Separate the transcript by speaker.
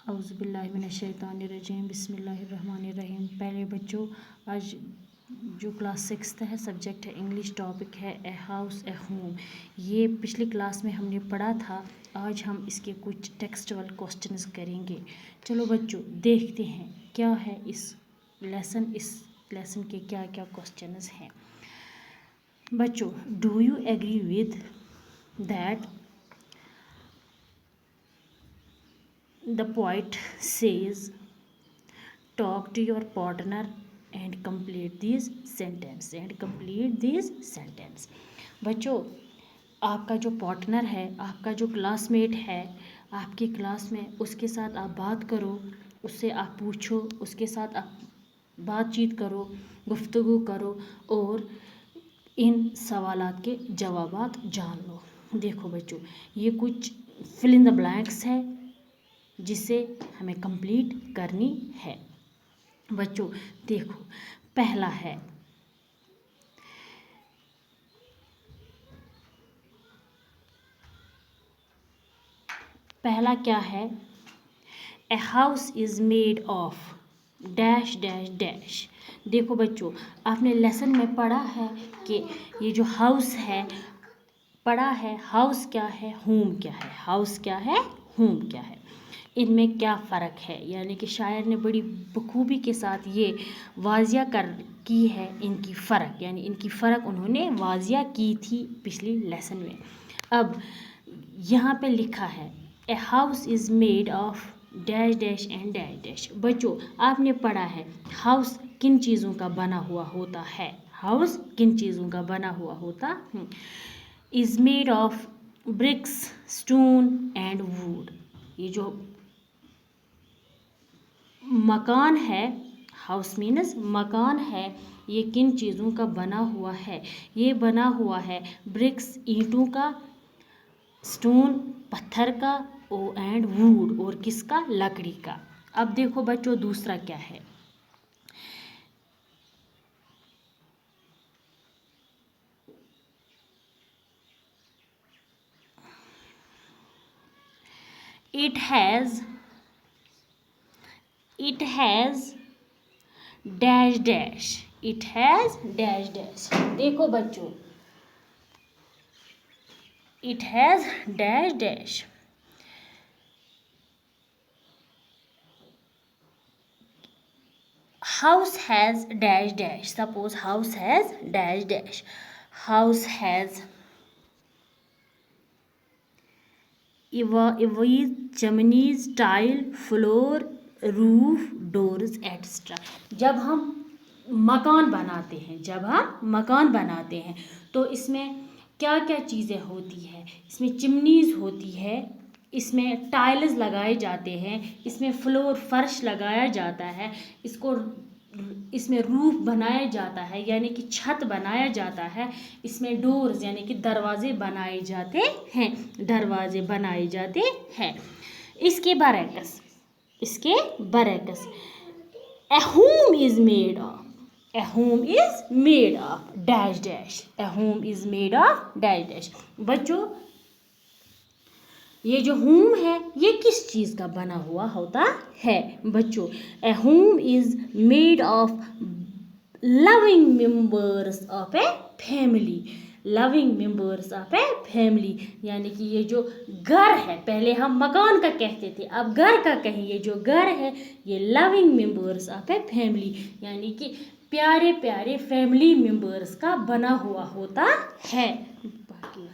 Speaker 1: औज़ुबिल्लाहिमिनश्शैतानिर्रजीम बिस्मिल्लाहिर्रहमानिर्रहीम। पहले बच्चों, आज जो क्लास 6 है, सब्जेक्ट है इंग्लिश, टॉपिक है ए हाउस ए होम। ये पिछली क्लास में हमने पढ़ा था। आज हम इसके कुछ टेक्सचुअल क्वेश्चंस करेंगे। चलो बच्चों, देखते हैं क्या है इस लेसन के क्या क्या क्वेश्चंस हैं। बच्चों, do you agree with that the poet says talk to your partner and complete these sentence। बच्चों, आपका जो पार्टनर है, आपका जो क्लासमेट है आपकी क्लास में, उसके साथ आप बात करो, उससे आप पूछो, उसके साथ आप बातचीत करो, गुफ्तगू करो और इन सवालात के जवाबात जान लो। देखो बच्चों, ये कुछ फिल इन द ब्लैंक्स है जिसे हमें कंप्लीट करनी है। बच्चों देखो, पहला है क्या है? A house is made of dash dash dash. देखो बच्चों, आपने लेसन में पढ़ा है कि ये जो हाउस है, पढ़ा है हाउस क्या है, होम क्या है। हाउस क्या है, होम क्या है, इनमें क्या फ़र्क है। यानी कि शायर ने बड़ी बखूबी के साथ ये वाजिया की है इनकी फ़र्क, यानी इनकी फ़र्क उन्होंने वाजिया की थी पिछली लेसन में। अब यहाँ पे लिखा है a house is made of dash dash and dash dash. बच्चों, आपने पढ़ा है हाउस किन चीज़ों का बना हुआ होता है। हाउस किन चीज़ों का बना हुआ होता is made of BRICS, stone and would. ये जो मकान है, हाउस मीन्स मकान है, ये किन चीज़ों का बना हुआ है? ये बना हुआ है ब्रिक्स, ईंटों का, स्टोन, पत्थर का, एंड वुड, और किसका, लकड़ी का। अब देखो बच्चों, दूसरा क्या है? It has dash dash। It has dash dash। देखो बच्चों, it has dash dash। House has dash dash। Suppose house has dash dash। House has chimneys, tile, floor, roof, doors, etc। जब हम मकान बनाते हैं तो इसमें क्या क्या चीज़ें होती है? इसमें चिमनीज होती है, इसमें टाइल्स लगाए जाते हैं, इसमें फ्लोर, फर्श लगाया जाता है, इसमें रूफ बनाया जाता है यानी कि छत बनाया जाता है, इसमें डोर्स यानी कि दरवाजे बनाए जाते हैं। इसके बरक्स a home is made of dash dash. A home is made of dash dash. बच्चों, ये जो होम है ये किस चीज़ का बना हुआ होता है? बच्चों, a home is made of loving members of a family. Loving members of a family यानी कि ये जो घर है, पहले हम मकान का कहते थे, अब घर का कहें। ये जो घर है ये loving members of a family यानी कि प्यारे प्यारे फैमिली मेंबर्स का बना हुआ होता है। बाकी